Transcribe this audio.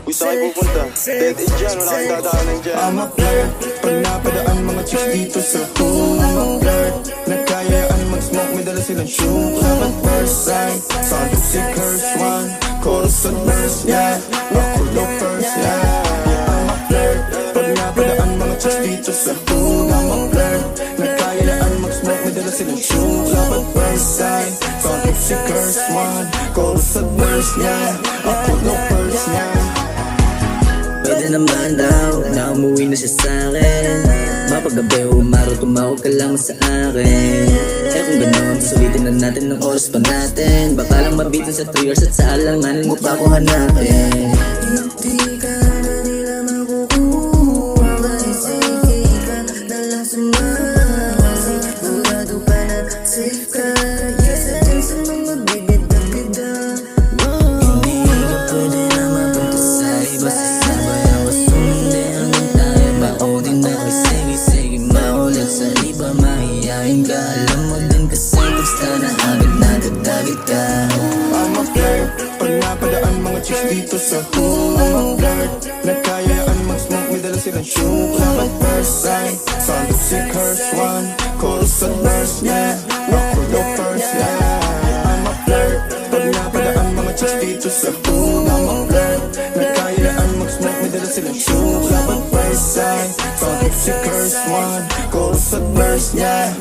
Gusto kayo pupunta? Dead end dyan, wala kang dadaanan dyan. I'm a flirt, pag napadaan mga chicks dito sa pool. I'm a flirt, nagkayaan mag-smoke, may dala silang shoe. Love at first sight, sound of si curse one. Chorus at verse, yeah, rock or low first, yeah. I'm a flirt, pag napadaan mga chicks dito sa pool. I'm a flirt, nagkayaan mag-smoke, may dala silang shoe. Love at first sight, sound of si curse one. Chorus at verse, yeah, rock or low first, yeah. Pwede naman daw na umuwi na siya sa'kin. Mapagabi o umaraw, tumawag ka lang sa akin. Eh kung gano'n, sulitin na natin ng oras pa natin. Baka lang mabitin sa 3 hours at sa alanganin mo pa ako hanapin. Hindi ka na nila makukuha, kasi sige ka na lang sumama. Sigurado ka na safe ka, yes, dyan sa mga bibida-bida. Hindi ka pwede na mapunta sa iba. Sa iba mahihain ka, alam mo din kasi basta na agad ka. I'm a flirt, pag napadaan mga chicks dito sa pool. I'm a flirt, nagkayaan mag-smoke, may dala silang shoe. Love at first sight, sound of si curse one. Chorus at verse, yeah, rock or low first, yeah. I'm a flirt, pag napadaan mga chicks dito sa pool. I'm a flirt, nagkayaan mag-smoke, may dala silang shoe. Love at first sight, sound of si curse one. Chorus at verse, yeah,